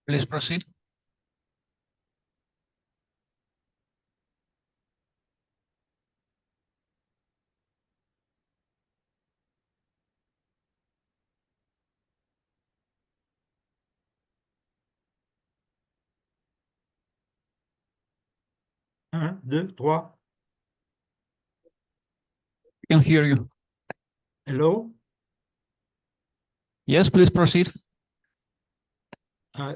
Please proceed. Un, deux, trois. I can hear you. Hello? Yes, please proceed. Uh,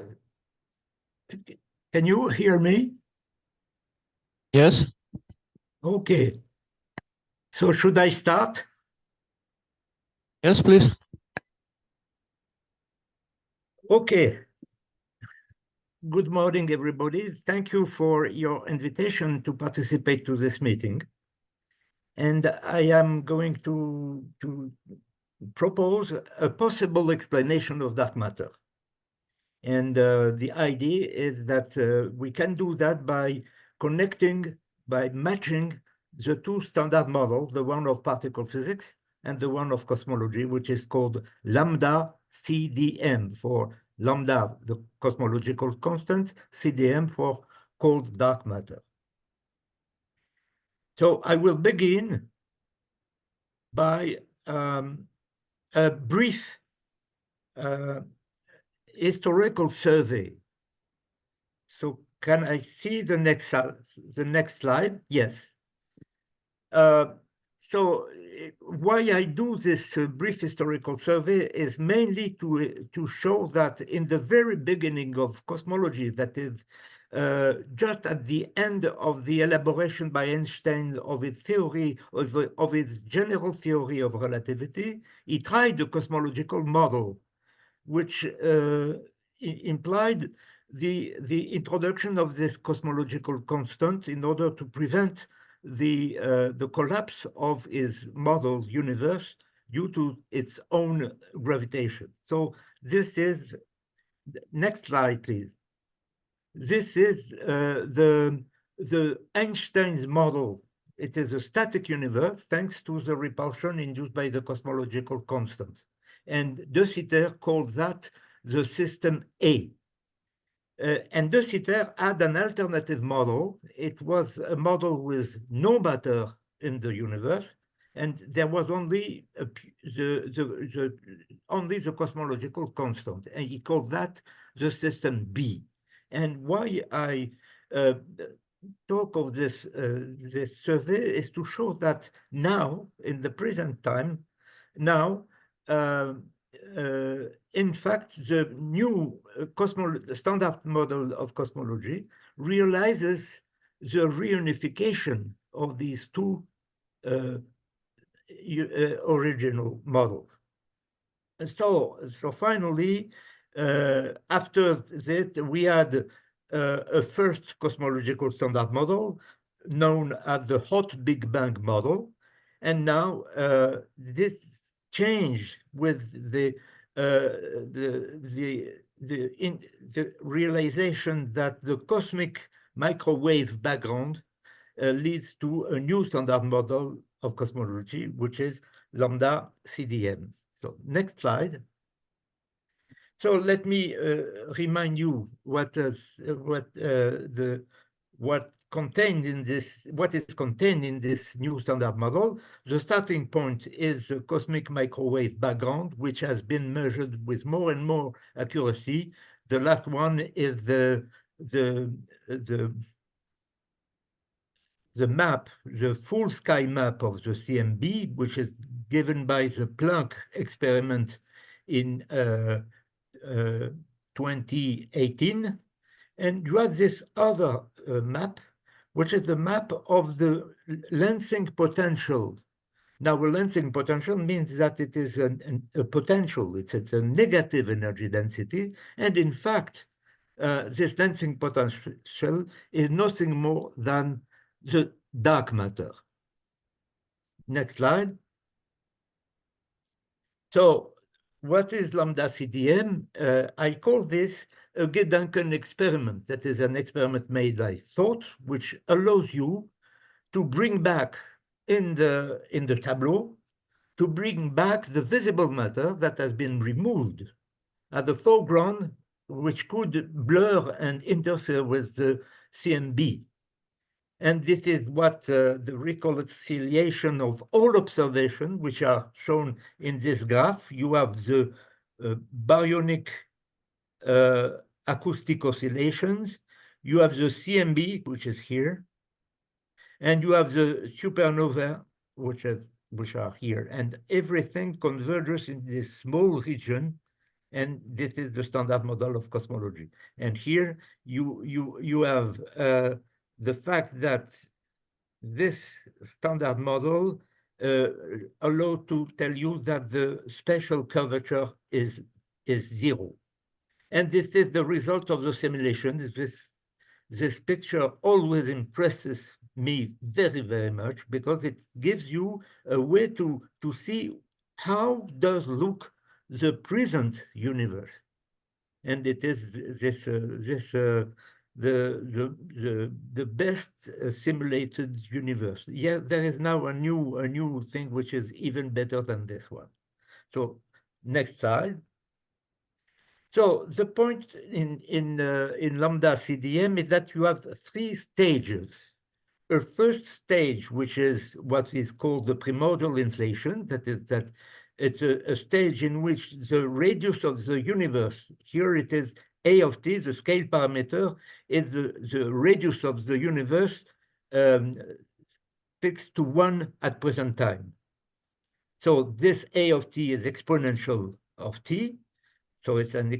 can you hear me? Yes. Okay. So should I start? Yes, please. Okay. Good morning, everybody. Thank you for your invitation to participate to this meeting. And I am going to propose a possible explanation of dark matter. And the idea is that we can do that by matching the two standard models, the one of particle physics and the one of cosmology, which is called lambda CDM for lambda, the cosmological constant, CDM for cold dark matter. So I will begin by a brief historical survey. So can I see the next slide? Yes. So why I do this brief historical survey is mainly to show that in the very beginning of cosmology, that is just at the end of the elaboration by Einstein of its theory, of its general theory of relativity, he tried a cosmological model, which implied the introduction of this cosmological constant in order to prevent the collapse of his model universe due to its own gravitation. So this is, next slide, please. This is the Einstein's model. It is a static universe thanks to the repulsion induced by the cosmological constant. And De Sitter called that the system A. And De Sitter had an alternative model. It was a model with no matter in the universe, and there was only only the cosmological constant, and he called that the system B. And why I talk of this survey is to show that now, in the present time, now in fact, the new standard model of cosmology realizes the reunification of these two original models. So finally, after that, we had a first cosmological standard model known as the hot Big Bang model. And now this change with the realization that the cosmic microwave background leads to a new standard model of cosmology, which is lambda CDM. So next slide. So let me remind you what is contained in this, what is contained in this new standard model. The starting point is the cosmic microwave background, which has been measured with more and more accuracy. The last one is the map, the full sky map of the CMB, which is given by the Planck experiment in 2018. And you have this other map, which is the map of the lensing potential. Now, a lensing potential means that it is a potential, it's a negative energy density. And in fact, this lensing potential is nothing more than the dark matter. Next slide. So what is lambda CDM? I call this a Gedanken experiment. That is an experiment made by thought, which allows you to bring back in the tableau, to bring back the visible matter that has been removed. At the foreground, which could blur and interfere with the CMB. And this is what the reconciliation of all observations, which are shown in this graph. You have the baryonic acoustic oscillations, you have the CMB, which is here, and you have the supernova, which are here, and everything converges in this small region, and this is the standard model of cosmology. And here you have the fact that this standard model allows to tell you that the spatial curvature is zero. And this is the result of the simulation. This picture always impresses me very, very much because it gives you a way to see how does look the present universe. And it is the best simulated universe. Yeah, there is now a new thing which is even better than this one. So next slide. So the point in lambda CDM is that you have three stages. A first stage, which is what is called the primordial inflation, that is that it's a stage in which the radius of the universe, here it is A of t, the scale parameter, is the radius of the universe fixed to 1 at present time. So this A of t is exponential of t, so it's an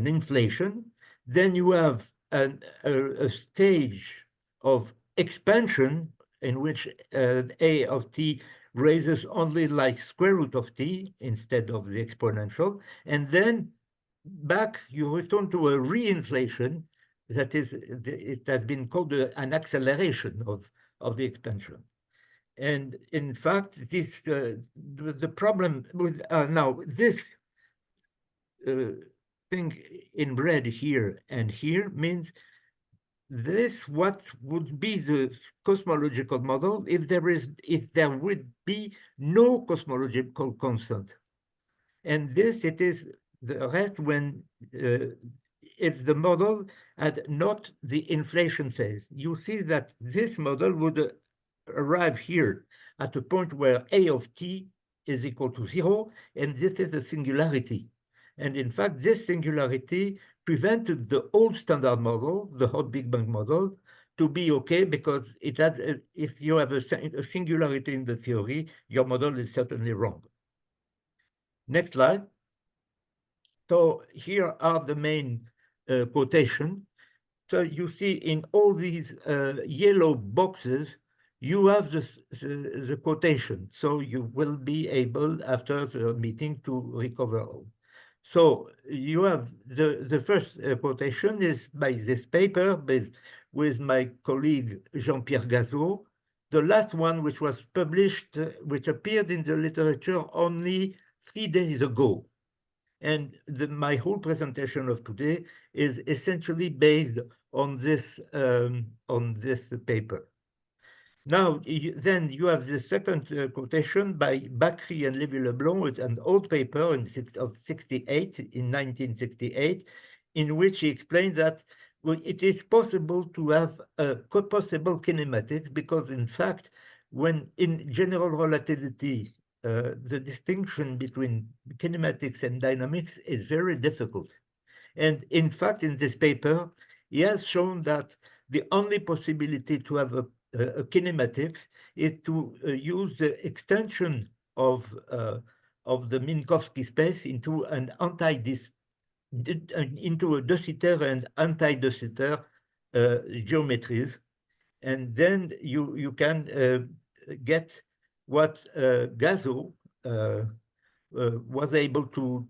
inflation. Then you have a stage of expansion in which A of t raises only like square root of t instead of the exponential. And then back, you return to a reinflation. That is, it has been called an acceleration of the expansion. And in fact, this the problem with now this thing in red here and here means this what would be the cosmological model if there would be no cosmological constant. And this it is the rest when if the model had not the inflation phase. You see that this model would arrive here at a point where A of t is equal to 0, and this is a singularity. And in fact, this singularity prevented the old standard model, the hot Big Bang model, to be okay because it had, if you have a singularity in the theory, your model is certainly wrong. Next slide. So here are the main quotation. So you see in all these yellow boxes, you have the quotation. So you will be able, after the meeting, to recover all. So you have the first quotation is by this paper with my colleague Jean-Pierre Gazeau. The last one, which was published, which appeared in the literature only 3 days ago. And my whole presentation of today is essentially based on this paper. Now, then you have the second quotation by Bacri and Lévy-Leblond with an old paper of 1968, in which he explained that it is possible to have a possible kinematics because, in fact, when in general relativity, the distinction between kinematics and dynamics is very difficult. And in fact, in this paper, he has shown that the only possibility to have a kinematics is to use the extension of the Minkowski space into an into a de Sitter and anti-de Sitter geometries, and then you can get what Gazeau was able to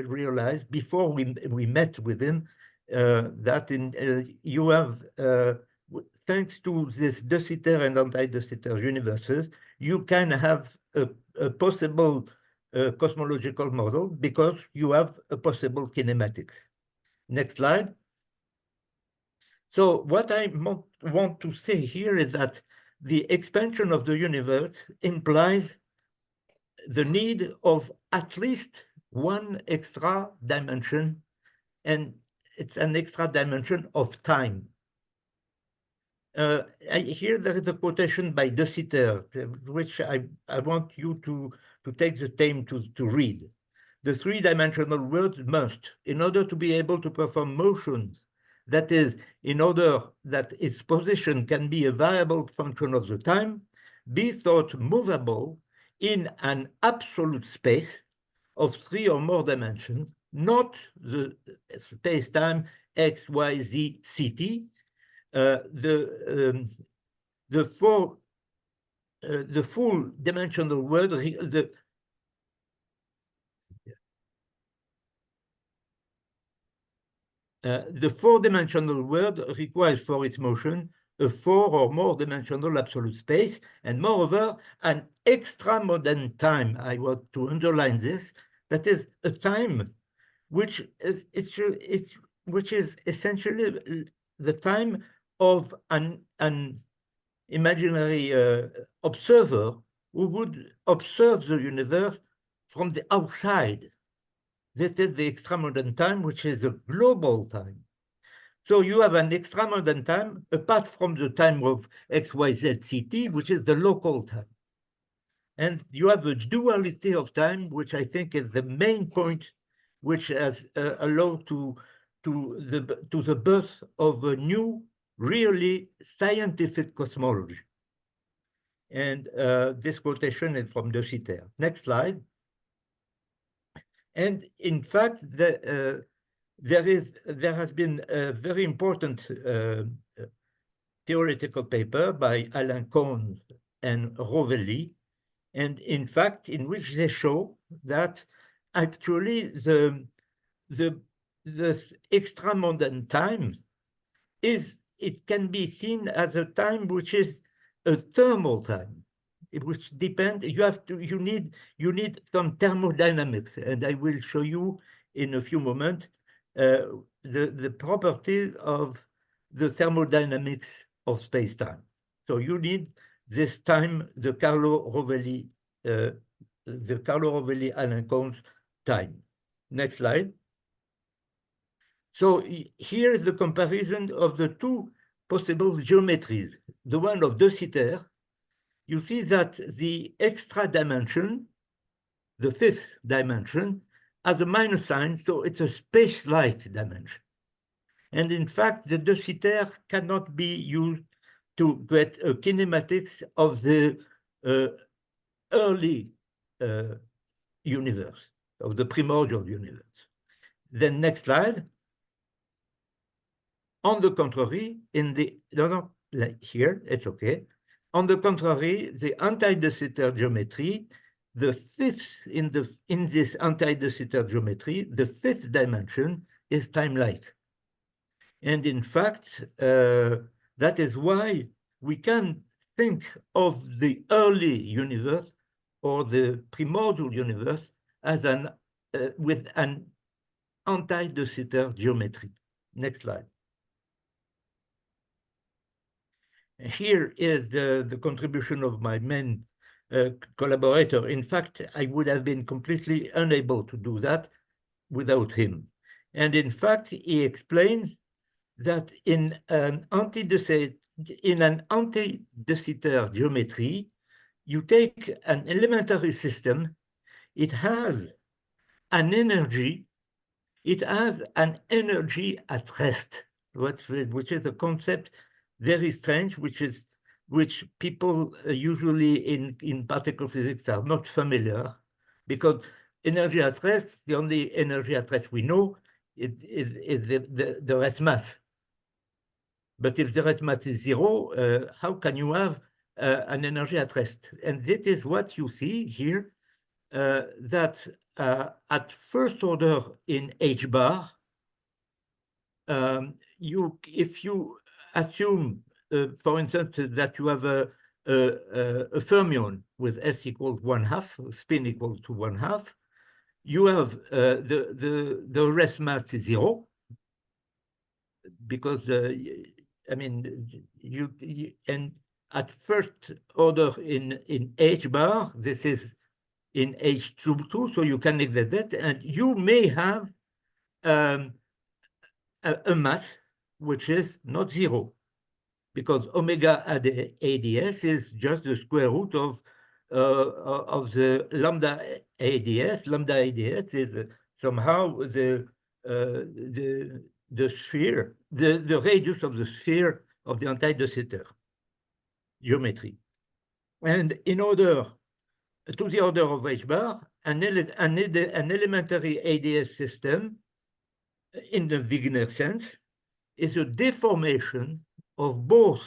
realize before we met with him, that you have thanks to this de Sitter and anti-de Sitter universes, you can have a possible cosmological model because you have a possible kinematics. Next slide. So what I want to say here is that the expansion of the universe implies the need of at least one extra dimension, and it's an extra dimension of time. Here there is a quotation by De Sitter, which I want you to take the time to read. The three-dimensional world must, in order to be able to perform motions, that is, in order that its position can be a variable function of the time, be thought movable in an absolute space of three or more dimensions, not the space-time x, y, z, ct. The full dimensional world, the four-dimensional world requires for its motion a four or more dimensional absolute space, and moreover, an extra-modern time. I want to underline this. That is a time which is essentially the time of an imaginary observer who would observe the universe from the outside. This is the extra-modern time, which is a global time. So you have an extra-modern time apart from the time of X, Y, Z, CT, which is the local time. And you have a duality of time, which I think is the main point, which has allowed to the birth of a new, really scientific cosmology. And this quotation is from De Sitter. Next slide. And in fact, there has been a very important theoretical paper by Alain Kohn and Rovelli, and in fact, in which they show that actually the extra-modern time it can be seen as a time which is a thermal time, which depends. You need some thermodynamics, and I will show you in a few moments the properties of the thermodynamics of space-time. So you need this time, the Carlo Rovelli Alain Kohn time. Next slide. So here is the comparison of the two possible geometries. The one of De Sitter, you see that the extra dimension, the fifth dimension, has a minus sign, so it's a space-like dimension. And in fact, the De Sitter cannot be used to get a kinematics of the early universe, of the primordial universe. Then next slide. On the contrary, here, it's okay. On the contrary, the anti-De Sitter geometry, the fifth in this anti-De Sitter geometry, the fifth dimension is time-like. And in fact, that is why we can think of the early universe or the primordial universe as with an anti-De Sitter geometry. Next slide. Here is the contribution of my main collaborator. In fact, I would have been completely unable to do that without him. And in fact, he explains that in an anti-De Sitter geometry, you take an elementary system, it has an energy, at rest, which is a concept very strange, which people usually in particle physics are not familiar, because energy at rest, the only energy at rest we know is the rest mass. But if the rest mass is zero, how can you have an energy at rest? And that is what you see here, that at first order in H bar, if you assume, for instance, that you have a fermion with S equals 1/2, spin equal to 1/2, you have the rest mass is zero, because and at first order in H bar, this is in H22, so you can neglect that, and you may have a mass which is not zero, because omega ADS is just the square root of the lambda ADS. Lambda ADS is somehow the sphere, the radius of the sphere of the anti-de Sitter geometry. And in order to the order of h bar, an elementary ADS system in the Wigner sense is a deformation of both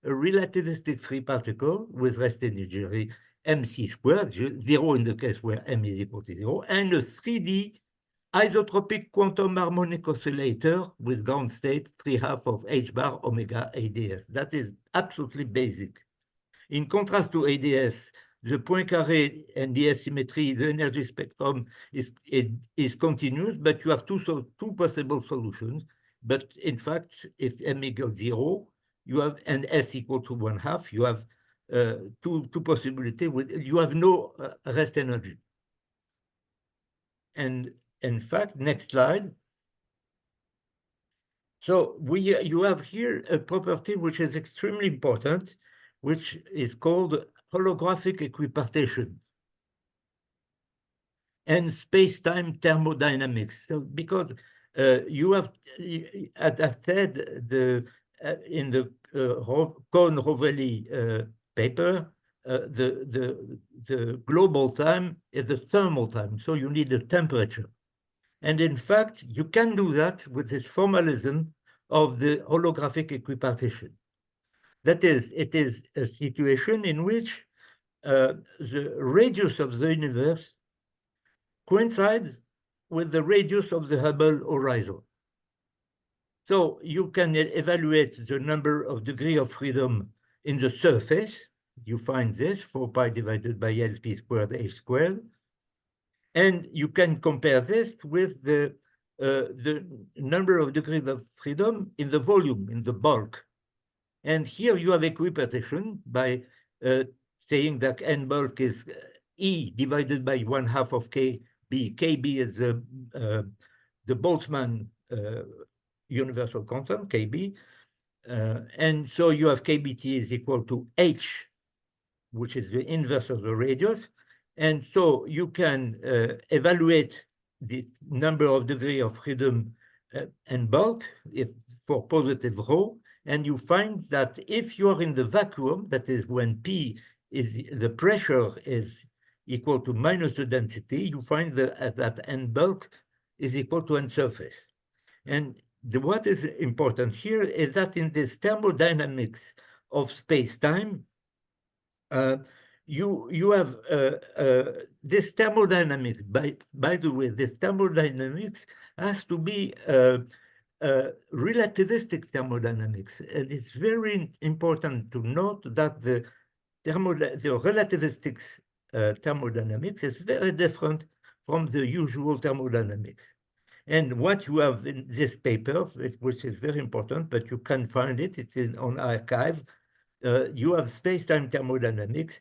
a relativistic free particle with rest energy mc squared, 0 in the case where m is equal to 0, and a 3D isotropic quantum harmonic oscillator with ground state 3/2 of h bar omega ADS. That is absolutely basic. In contrast to ADS, the Poincaré and the asymmetry, the energy spectrum is continuous, but you have two possible solutions. But in fact, if m equals 0, you have and s equal to 1/2, you have two possibilities. You have no rest energy. And in fact, next slide. So you have here a property which is extremely important, which is called holographic equipartition and space-time thermodynamics. So because you have, as I said, in the Cohn-Rovelli paper, the global time is the thermal time, so you need a temperature. And in fact, you can do that with this formalism of the holographic equipartition. That is, it is a situation in which the radius of the universe coincides with the radius of the Hubble horizon. So you can evaluate the number of degrees of freedom in the surface. You find this 4 pi divided by Lp squared h squared. And you can compare this with the number of degrees of freedom in the volume, in the bulk. And here you have equipartition by saying that n bulk is E divided by 1/2 of KB. KB is the Boltzmann universal constant, KB. And so you have KBT is equal to H, which is the inverse of the radius. And so you can evaluate the number of degrees of freedom and bulk for positive rho, and you find that if you are in the vacuum, that is when P is the pressure is equal to minus the density, you find that n bulk is equal to n surface. And what is important here is that in this thermodynamics of space-time, you have this thermodynamics. By the way, this thermodynamics has to be relativistic thermodynamics. And it's very important to note that the relativistic thermodynamics is very different from the usual thermodynamics. And what you have in this paper, which is very important, but you can find it, it's on arXiv, you have space-time thermodynamics,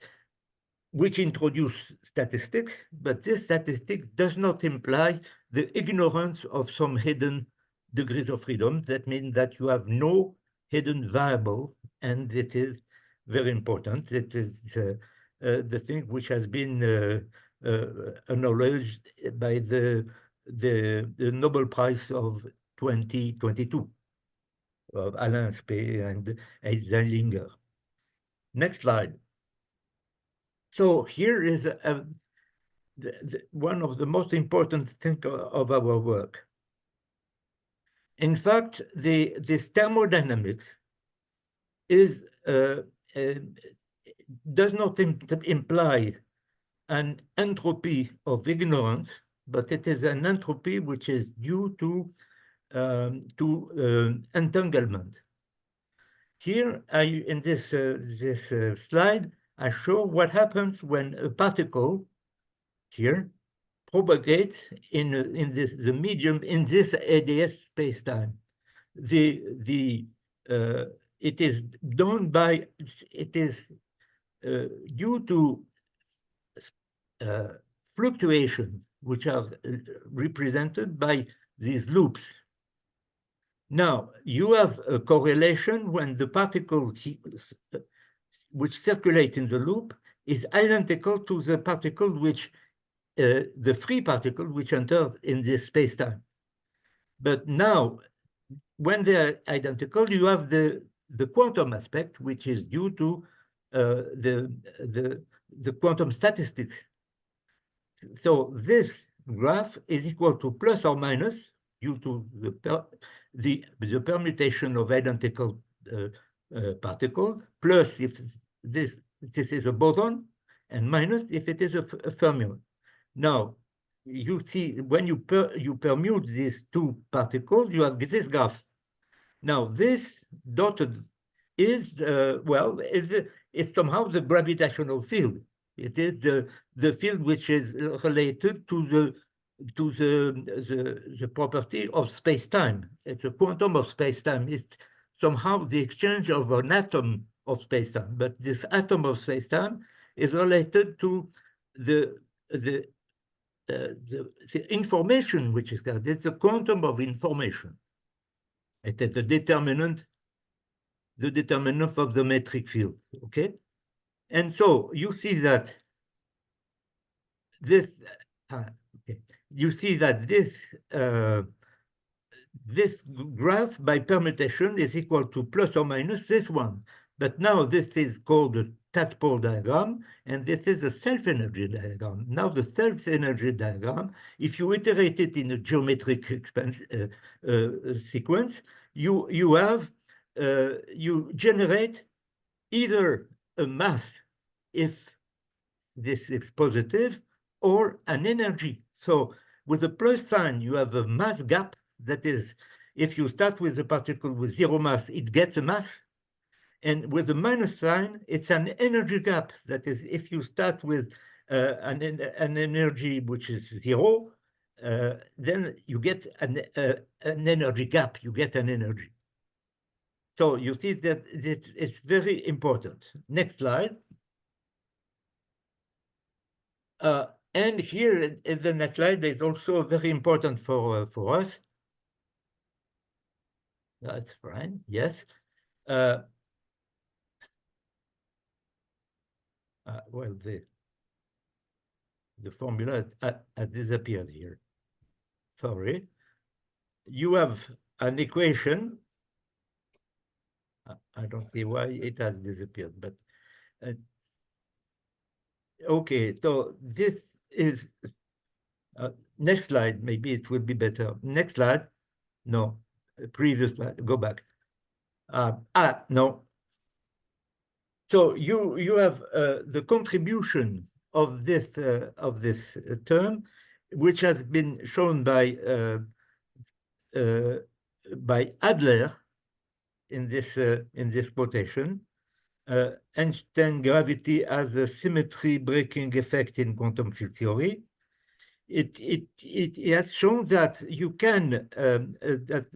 which introduce statistics, but this statistics does not imply the ignorance of some hidden degrees of freedom. That means that you have no hidden variable, and it is very important. It is the thing which has been acknowledged by the Nobel Prize of 2022 of Alain Aspect and Zeilinger. Next slide. So here is one of the most important things of our work. In fact, this thermodynamics is does not imply an entropy of ignorance, but it is an entropy which is due to entanglement. Here, in this slide, I show what happens when a particle here propagates in the medium in this ADS space-time. It is done by, it is due to fluctuation, which are represented by these loops. Now, you have a correlation when the particle which circulates in the loop is identical to the particle which, the free particle which entered in this space-time. But now, when they're identical, you have the quantum aspect, which is due to the quantum statistics. So this graph is equal to plus or minus due to the permutation of identical particle, plus if this is a boson, and minus if it is a fermion. Now, you see, when you permute these two particles, you have this graph. Now, this dotted is, it's somehow the gravitational field. It is the field which is related to the property of space-time. It's a quantum of space-time. It's somehow the exchange of an atom of space-time. But this atom of space-time is related to the information which is got. It's a quantum of information. It is the determinant of the metric field. Okay, and so you see that this. You see that this graph by permutation is equal to plus or minus this one. But now this is called a tadpole diagram, and this is a self-energy diagram. Now the self-energy diagram, if you iterate it in a geometric sequence, you generate either a mass if this is positive, or an energy. So with a plus sign, you have a mass gap. That is, if you start with a particle with zero mass, it gets a mass. And with the minus sign, it's an energy gap. That is, if you start with an energy which is zero, then you get an energy gap. You get an energy. So you see that it's very important. Next slide. And here in the next slide is also very important for us. That's fine. Yes. Well, the formula has disappeared here. Sorry. You have an equation. I don't see why it has disappeared, but okay. So this is next slide. Maybe it will be better. Next slide. No, previous slide. Go back. No. So you have the contribution of this term, which has been shown by Adler in this quotation. Einstein gravity has a symmetry breaking effect in quantum field theory. It has shown that you can that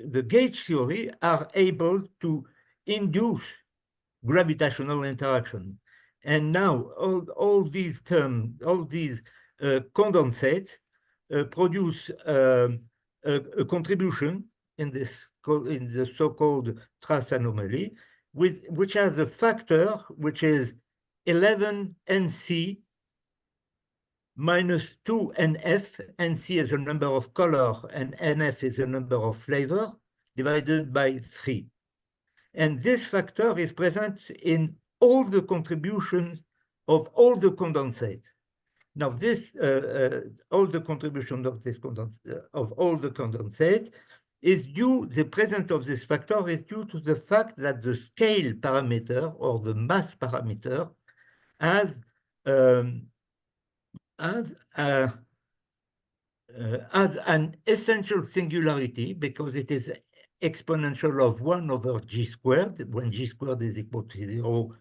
the gauge theory are able to induce gravitational interaction. And now all these terms, all these condensates produce a contribution in the so-called trace anomaly, which has a factor which is 11 NC minus 2 NF. NC is a number of color and NF is a number of flavor divided by 3. And this factor is present in all the contributions of all the condensates. Now, this all the contribution of this of all the condensate is due. The presence of this factor is due to the fact that the scale parameter or the mass parameter has an essential singularity because it is exponential of 1 over g squared. When g squared is equal to 0,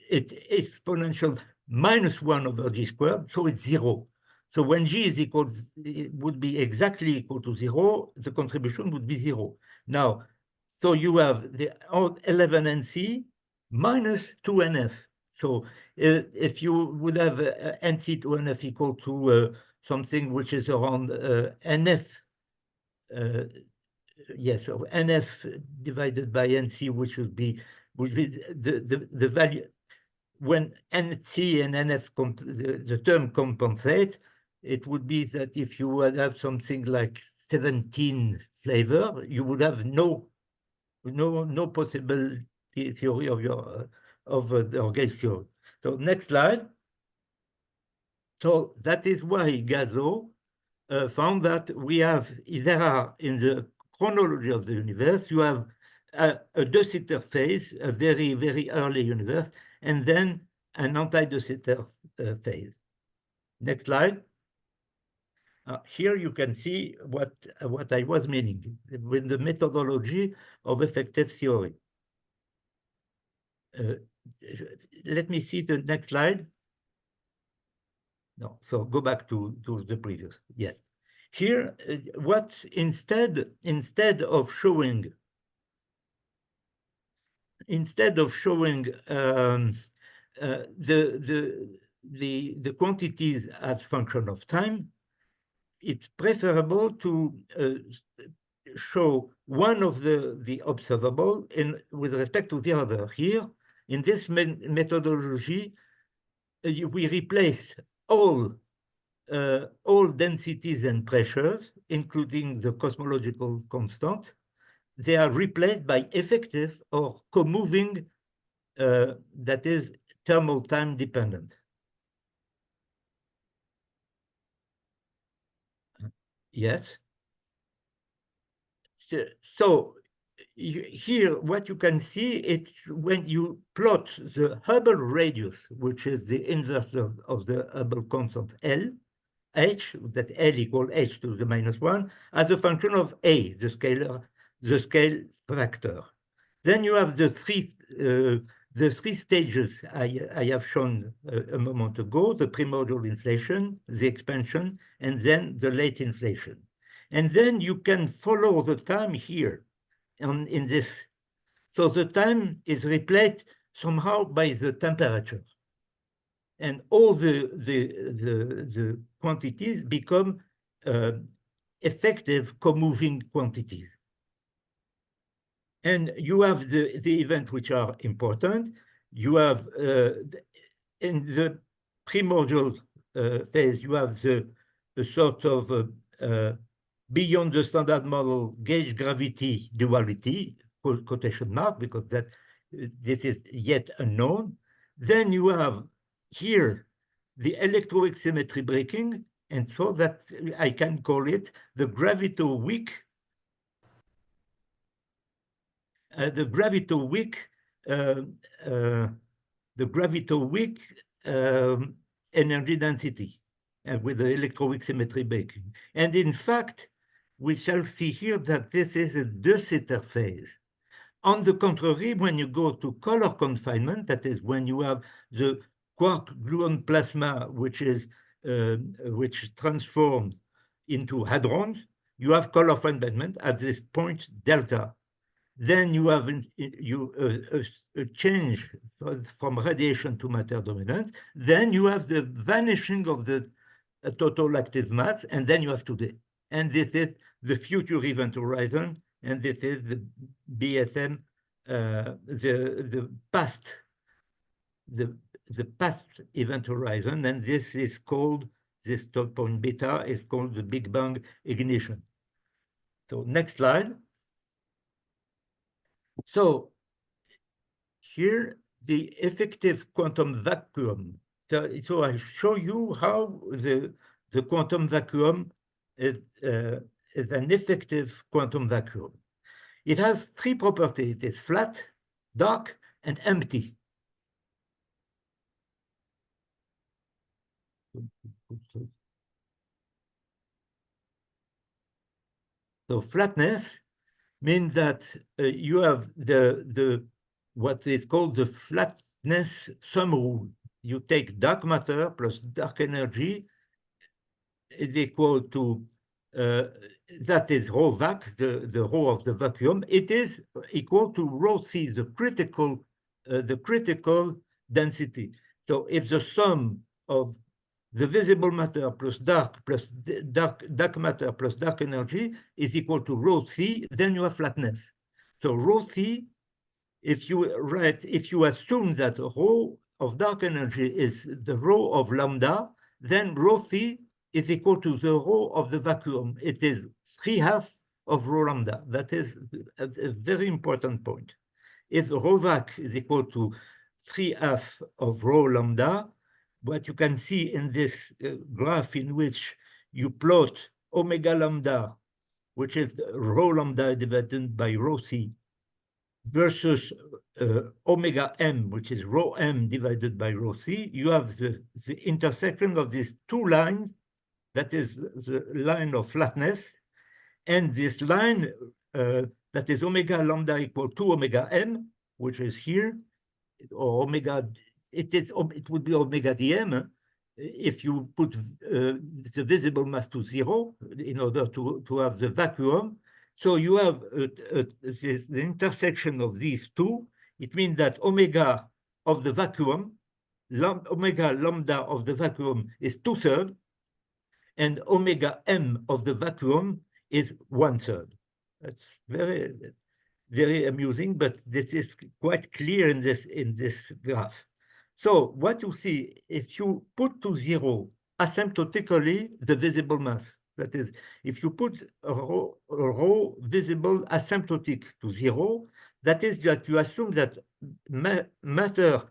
it's exponential minus 1 over g squared, so it's 0. So when g is equal, it would be exactly equal to 0, the contribution would be 0. Now, so you have the 11 NC minus 2 NF. So if you would have NC to NF equal to something which is around NF yes, so NF divided by NC, which would be the value when NC and NF the term compensate. It would be that if you would have something like 17 flavor, you would have no possible theory of your the gauge theory. So next slide. So that is why Gazo found that there are in the chronology of the universe, you have a de Sitter phase, a very, very early universe, and then an anti-de Sitter phase. Next slide. Here you can see what I was meaning with the methodology of effective theory. Let me see the next slide. No, so go back to the previous. Yes. Here, what instead of showing the quantities as function of time, it's preferable to show one of the observable with respect to the other. Here, in this methodology, we replace all densities and pressures, including the cosmological constant. They are replaced by effective or co-moving, that is thermal time dependent. Yes. So here, what you can see, it's when you plot the Hubble radius, which is the inverse of the Hubble constant L, H, that L equal H to the -1, as a function of A, the scale factor. Then you have the three stages I have shown a moment ago: the primordial inflation, the expansion, and then the late inflation. And then you can follow the time here in this. So the time is replaced somehow by the temperature. And all the quantities become effective co-moving quantities. And you have the events which are important. You have in the primordial phase, you have the sort of beyond the standard model gauge gravity duality, quotation mark, because this is yet unknown. Then you have here the electroweak symmetry breaking, and so that I can call it the gravito-weak energy density with the electroweak symmetry breaking. And in fact, we shall see here that this is a de Sitter phase. On the contrary, when you go to color confinement, that is when you have the quark gluon plasma, which transformed into hadrons, you have color confinement at this point delta. Then you have a change from radiation to matter dominant. Then you have the vanishing of the total active mass, and then you have today. And this is the future event horizon, and this is the BSM, the past event horizon, and this is called, this top point beta is called the Big Bang ignition. So next slide. So here, the effective quantum vacuum. So I show you how the quantum vacuum is an effective quantum vacuum. It has three properties. It is flat, dark, and empty. So flatness means that you have what is called the flatness sum rule. You take dark matter plus dark energy is equal to that is rho vac, the rho of the vacuum. It is equal to rho c, the critical density. So if the sum of the visible matter plus dark matter plus dark energy is equal to rho c, then you have flatness. So rho c, if you assume that rho of dark energy is the rho of lambda, then rho c is equal to the rho of the vacuum. It is 3/2 of rho lambda. That is a very important point. If rho vac is equal to 3/2 of rho lambda, what you can see in this graph in which you plot omega lambda, which is rho lambda divided by rho c, versus omega m, which is rho m divided by rho c, you have the intersection of these two lines, that is the line of flatness, and this line that is omega lambda equal to omega m, which is here, or omega, it would be omega dm if you put the visible mass to 0 in order to have the vacuum. So you have the intersection of these two. It means that omega of the vacuum, omega lambda of the vacuum is 2/3, and omega m of the vacuum is 1/3. That's very, very amusing, but this is quite clear in this graph. So what you see, if you put to 0 asymptotically the visible mass, that is, if you put a rho visible asymptotic to 0, that is that you assume that matter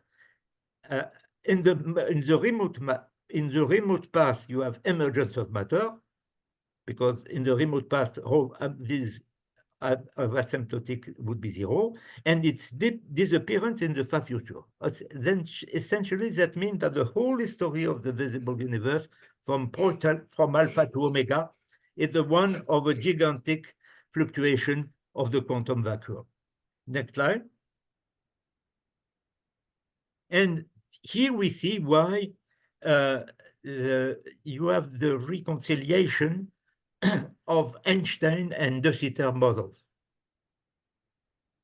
in the remote past you have emergence of matter, because in the remote past these of asymptotic would be 0, and its disappearance in the far future. Then essentially that means that the whole history of the visible universe from alpha to omega is the one of a gigantic fluctuation of the quantum vacuum. Next slide. And here we see why you have the reconciliation of Einstein and de Sitter models.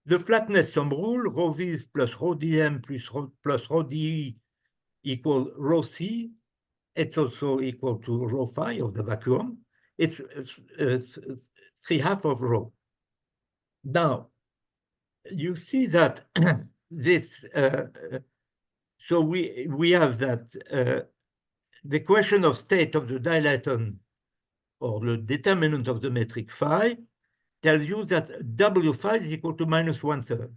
The flatness sum rule, rho v plus rho dm plus rho d equal rho c, it's also equal to rho phi of the vacuum. It's 3/2 of rho. Now, you see that this, so we have that the equation of state of the dilaton, or the determinant of the metric phi, tells you that W phi is equal to -1/3.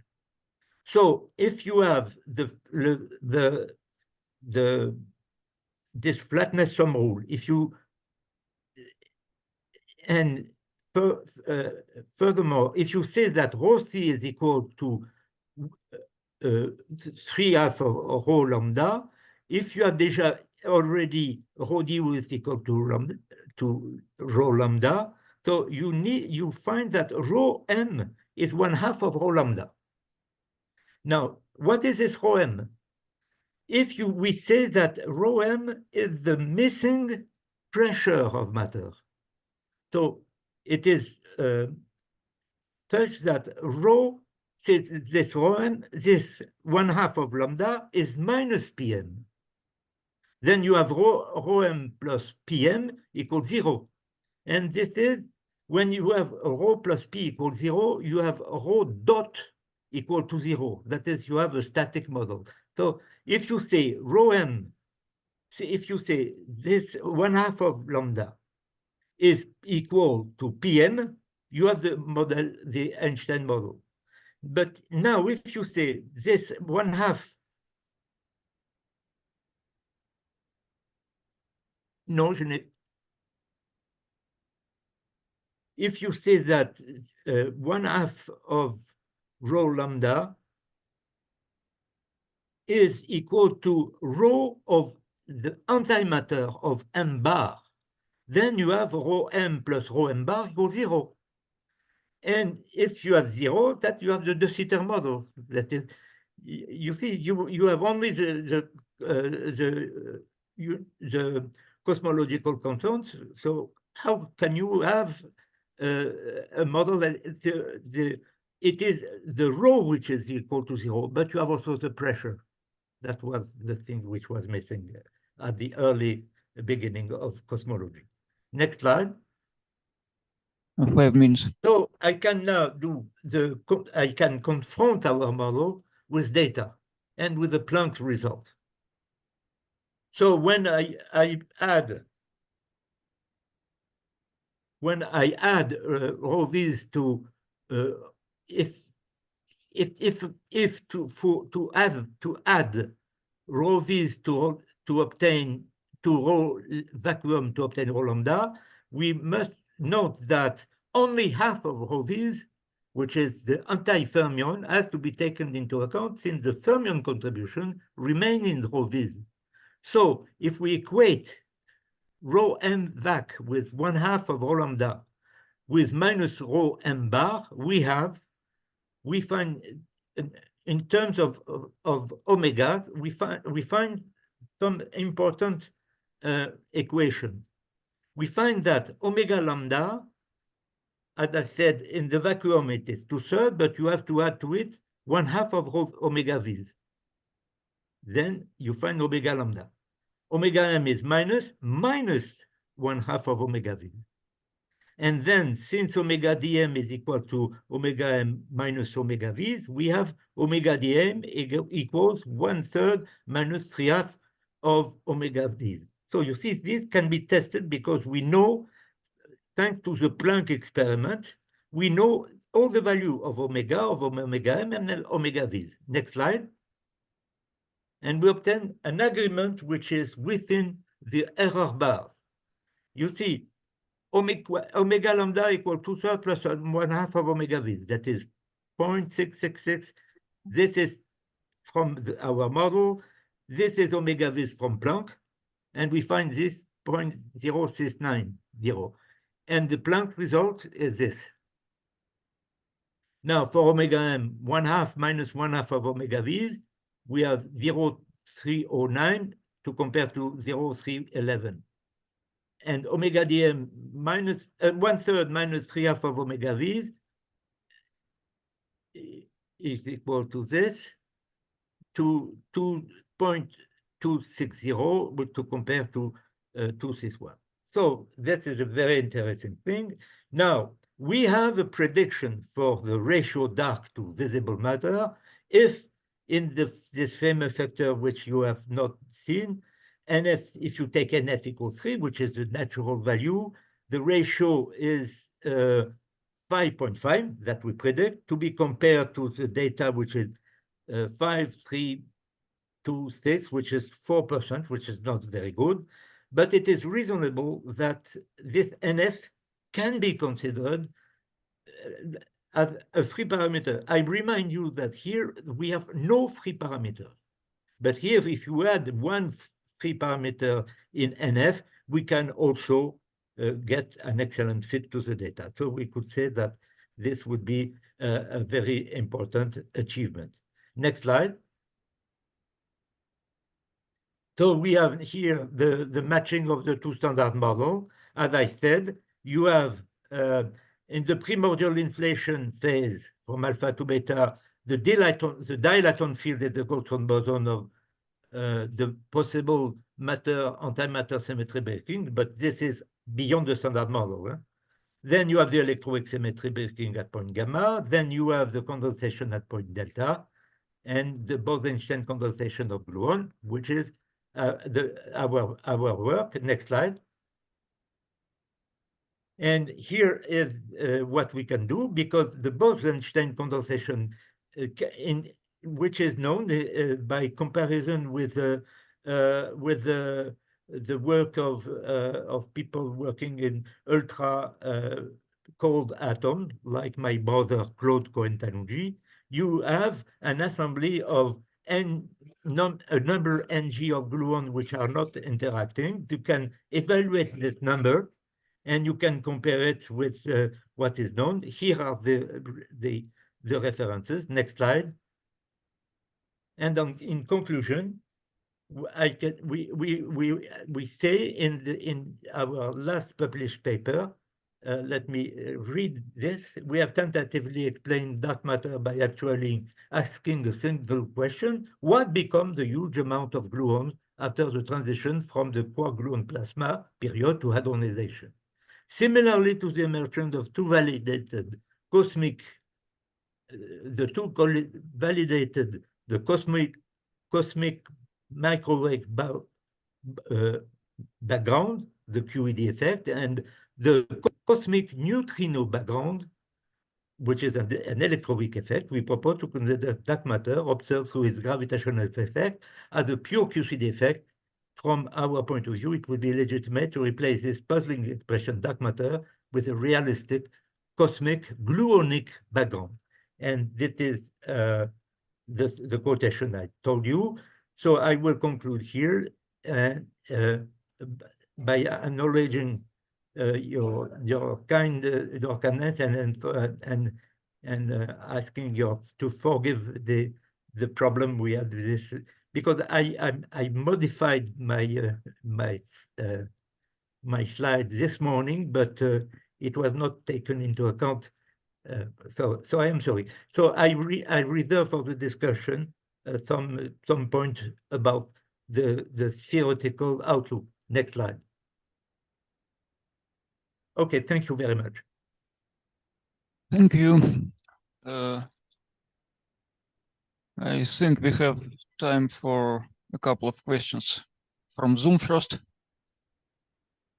So if you have this flatness sum rule, and furthermore, if you say that rho c is equal to 3/2 of rho lambda, if you have déjà already rho d is equal to rho lambda, so you find that rho m is 1/2 of rho lambda. Now, what is this rho m? If we say that rho m is the missing pressure of matter, so it is such that rho, this rho m, this 1/2 of lambda is minus pm. Then you have rho m plus pm equals 0. And this is, when you have rho plus p equals 0, you have rho dot equal to 0. That is, you have a static model. So if you say rho m, if you say this 1/2 of lambda is equal to pm, you have the model, the Einstein model. But now if you say this 1/2, no, if you say that 1/2 of rho lambda is equal to rho of the antimatter of m bar, then you have rho m plus rho m bar equals 0. And if you have 0, that you have the de Sitter model. That is, you see, you have only the cosmological constants. So how can you have a model that it is the rho which is equal to 0, but you have also the pressure. That was the thing which was missing at the early beginning of cosmology. Next slide. 5 minutes. So I can now I can confront our model with data and with the Planck result. So when I add rho v's to to add rho v's to obtain rho vacuum to obtain rho lambda, we must note that only half of rho v's, which is the anti-fermion, has to be taken into account since the fermion contribution remain in rho v's. So if we equate rho m vac with 1/2 of rho lambda with minus rho m bar, we find in terms of omega, we find some important equation. We find that omega lambda, as I said, in the vacuum it is 2/3, but you have to add to it 1/2 of omega v's. Then you find omega lambda. Omega m is minus 1/2 of omega v. And then since omega dm is equal to omega m minus omega v, we have omega dm equals 1/3 minus 3/2 of omega v. So you see, this can be tested because we know, thanks to the Planck experiment, we know all the value of omega m, and omega v. Next slide. And we obtain an agreement which is within the error bars. You see, omega lambda equal 2/3 plus 1/2 of omega v. That is 0.666. This is from our model. This is omega v from Planck. And we find this 0.0690. And the Planck result is this. Now, for omega m, 1/2 minus 1/2 of omega v, we have 0.309 to compare to 0.311. And omega dm minus 1/3 minus 3/2 of omega v is equal to this, to 2.260, but to compare to 261. So that is a very interesting thing. Now, we have a prediction for the ratio dark to visible matter if in this famous factor which you have not seen, NF, if you take NF equals 3, which is the natural value, the ratio is 5.5 that we predict, to be compared to the data which is 5.326, which is 4%, which is not very good. But it is reasonable that this NF can be considered as a free parameter. I remind you that here we have no free parameter. But here, if you add one free parameter in NF, we can also get an excellent fit to the data. So we could say that this would be a very important achievement. Next slide. So we have here the matching of the two standard model. As I said, you have in the primordial inflation phase from alpha to beta, the dilaton field is the Goldstone boson of the possible antimatter symmetry breaking, but this is beyond the standard model. Then you have the electroweak symmetry breaking at point gamma. Then you have the condensation at point delta, and the Bose Einstein condensation of gluon, which is our work. Next slide. And here is what we can do, because the Bose Einstein condensation, which is known by comparison with the work of people working in ultra cold atoms, like my brother Gilles Cohen Tannoudji. You have an assembly of a number ng of gluon which are not interacting. You can evaluate this number, and you can compare it with what is known. Here are the references. Next slide. And in conclusion, we say in our last published paper, let me read this. We have tentatively explained dark matter by actually asking a single question: what becomes the huge amount of gluons after the transition from the quark-gluon plasma period to hadronization. Similarly to the emergence of two validated cosmic, validated the cosmic microwave background, the QED effect, and the cosmic neutrino background, which is an electroweak effect. We propose to consider dark matter observed through its gravitational effect as a pure QCD effect. From our point of view, it would be legitimate to replace this puzzling expression dark matter with a realistic cosmic gluonic background. And this is the quotation I told you. So I will conclude here by acknowledging your kindness and asking you to forgive the problem we had with this, because I modified my slide this morning, but it was not taken into account. So I am sorry. So I reserve for the discussion some point about the theoretical outlook. Next slide. Okay, thank you very much. Thank you. I think we have time for a couple of questions from Zoom first.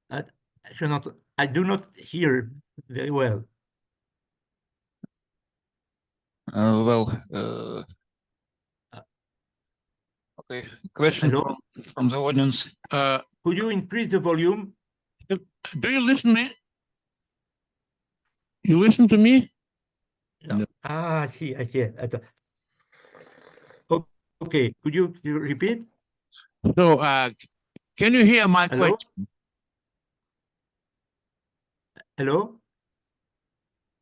I do not hear very well. Okay, question from the audience. Could you increase the volume? Do you listen to me? You listen to me? No. I see. Okay, could you repeat? So, can you hear my question? Hello?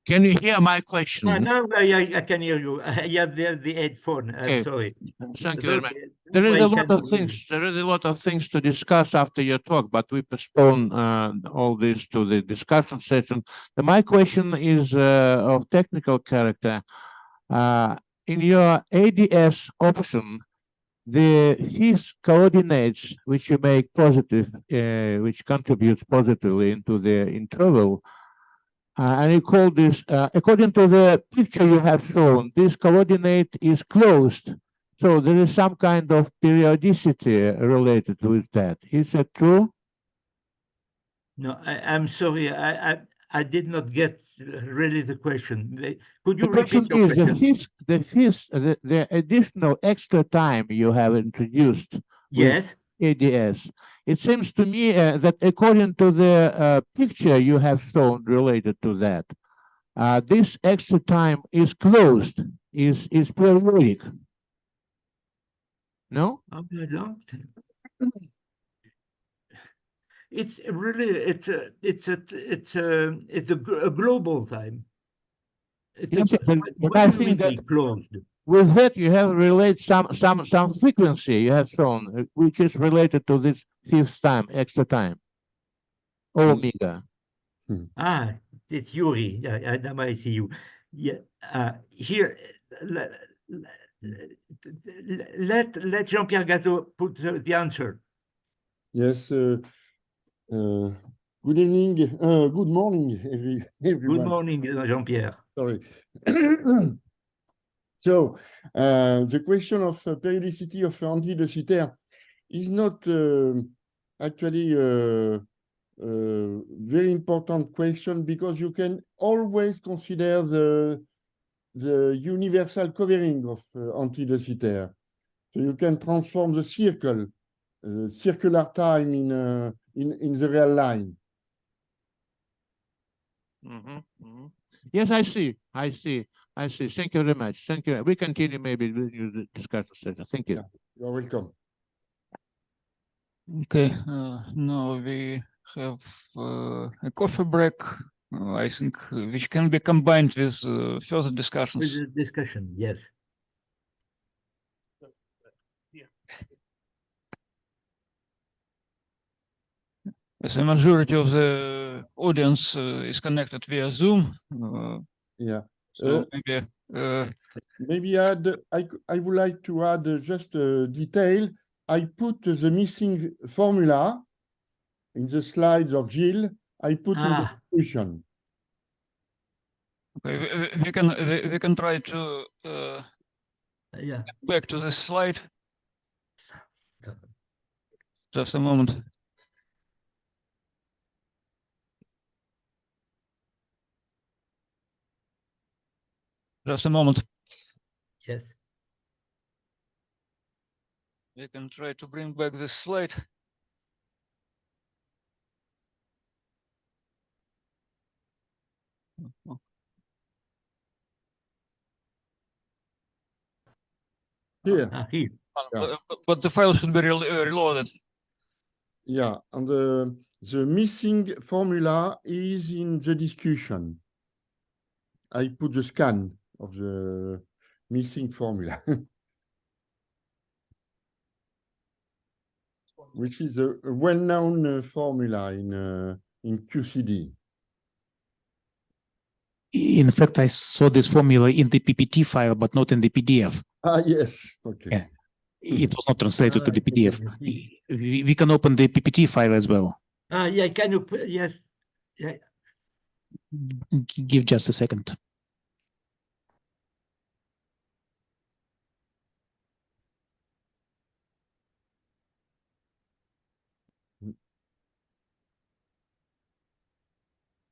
Can you hear my question? Now I can hear you. I have the headphone. I'm sorry. Thank you very much. There is a lot of things. There is a lot of things to discuss after your talk, but we postpone all this to the discussion session. My question is of technical character. In your ADS option, these coordinates which you make positive, which contributes positively into the interval, and you call this, according to the picture you have shown, this coordinate is closed. So there is some kind of periodicity related with that. Is that true? No, I'm sorry. I did not get really the question. Could you repeat your question? The additional extra time you have introduced. Yes. ADS. It seems to me that according to the picture you have shown related to that, this extra time is closed, is periodic. No? It's really it's a global time. But I think that closed. With that, you have related some frequency you have shown, which is related to this fifth time, extra time, omega. It's Yuri. Now I see you. Yeah. Here, let Jean-Pierre Gateau put the answer. Yes. Good evening. Good morning, everyone. Good morning, Jean-Pierre. Sorry. So the question of periodicity of anti-de is not actually a very important question, because you can always consider the universal covering of anti-de Sitter. So you can transform the circular time in the real line. Yes, I see. Thank you very much. Thank you. We continue maybe with the discussion session. Thank you. Yeah, you're welcome. Okay, now we have a coffee break, I think, which can be combined with further discussions. With the discussion, yes. As a majority of the audience is connected via Zoom. Yeah. So maybe I would like to add just a detail. I put the missing formula in the slides of Gilles. I put in the description. Okay, we can try to Yeah. back to this slide. Just a moment. Just a moment. Yes. We can try to bring back this slide. Here. Here. Yeah. But the file should be reloaded. Yeah, and the missing formula is in the discussion. I put the scan of the missing formula, which is a well-known formula in QCD. In fact, I saw this formula in the PPT file, but not in the PDF. Ah, yes. Okay. Yeah. It was not translated to the PDF. We can open the PPT file as well. Yeah, can you, yes. Yeah. Give just a second.